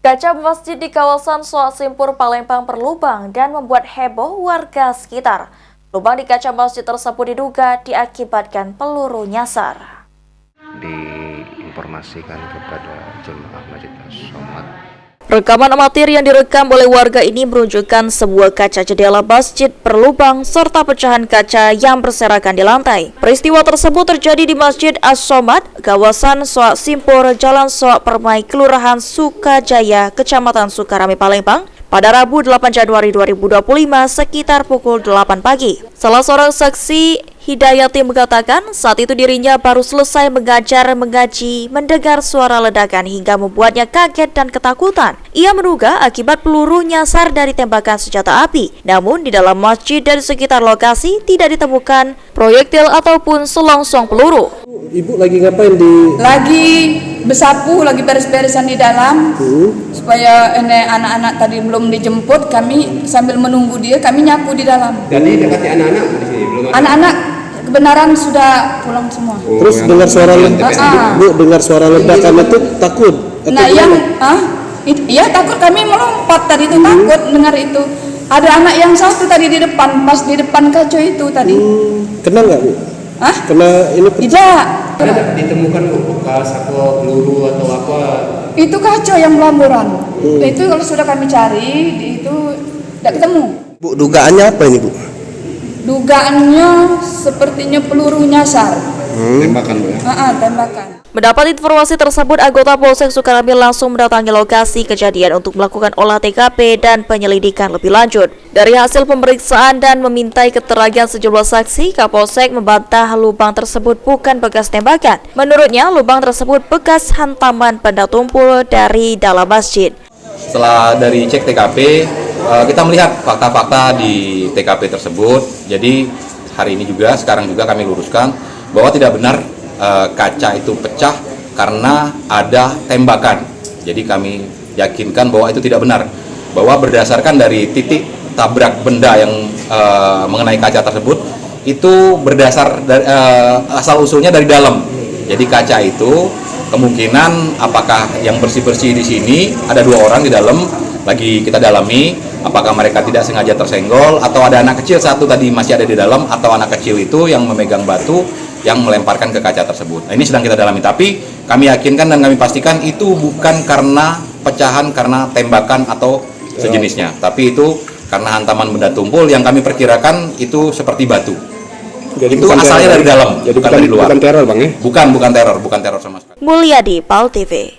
Kaca masjid di kawasan Soak Simpur, Palembang berlubang dan membuat heboh warga sekitar. Lubang di kaca masjid tersebut diduga diakibatkan peluru nyasar. Diinformasikan kepada jemaah Masjid As-Somad. Rekaman amatir yang direkam oleh warga ini menunjukkan sebuah kaca jendela masjid berlubang serta pecahan kaca yang berserakan di lantai. Peristiwa tersebut terjadi di Masjid As-Somad, kawasan Soak Simpur, Jalan Soak Permai, Kelurahan Sukajaya, Kecamatan Sukarame, Palembang, pada Rabu 8 Januari 2025 sekitar pukul 8 pagi. Salah seorang saksi, Hidayati, mengatakan saat itu dirinya baru selesai mengaji, mendengar suara ledakan hingga membuatnya kaget dan ketakutan. Ia menduga akibat peluru nyasar dari tembakan senjata api. Namun di dalam masjid dan sekitar lokasi tidak ditemukan proyektil ataupun selongsong peluru. Ibu lagi ngapain di? Lagi bersapu, lagi beres-beresan di dalam. Supaya anak-anak tadi belum dijemput, kami sambil menunggu dia, kami nyapu di dalam. Jadi dekati anak-anak di sini belum ada. Anak-anak kebenaran sudah pulang semua. Terus dengar suara ledakan, Bu, dengar suara ledakan itu takut? Nah, iya takut, kami melompat tadi itu takut dengar itu. Ada anak yang satu tadi di depan, pas di depan kaca itu tadi. Kena nggak, Bu? Kena ini? Tidak. Ada ditemukan bekas atau peluru atau apa? Itu kaca yang belamburan. Itu kalau sudah kami cari, itu tidak ketemu. Bu, dugaannya apa ini, Bu? Dugaannya sepertinya peluru nyasar. Tembakan, Bu, ya? Tembakan. Mendapat informasi tersebut, anggota Polsek Sukarame langsung mendatangi lokasi kejadian untuk melakukan olah TKP dan penyelidikan lebih lanjut. Dari hasil pemeriksaan dan memintai keterangan sejumlah saksi, Kapolsek membantah lubang tersebut bukan bekas tembakan. Menurutnya, lubang tersebut bekas hantaman benda tumpul dari dalam masjid. Setelah dari cek TKP, kita melihat fakta-fakta di TKP tersebut. Jadi hari ini juga, sekarang juga kami luruskan bahwa tidak benar kaca itu pecah karena ada tembakan. Jadi kami yakinkan bahwa itu tidak benar, bahwa berdasarkan dari titik tabrak benda yang mengenai kaca tersebut itu berdasar dari, asal usulnya dari dalam. Jadi kaca itu kemungkinan apakah yang bersih-bersih di sini ada 2 orang di dalam, lagi kita dalami apakah mereka tidak sengaja tersenggol atau ada anak kecil satu tadi masih ada di dalam, atau anak kecil itu yang memegang batu yang melemparkan ke kaca tersebut. Nah, ini sedang kita dalami, tapi kami yakinkan dan kami pastikan itu bukan karena pecahan karena tembakan atau sejenisnya, tapi itu karena hantaman benda tumpul yang kami perkirakan itu seperti batu. Jadi itu asalnya dari dalam, jadi bukan dari luar. Bukan teror, Bang, ya? Bukan teror sama sekali. Mulyadi, PAL TV.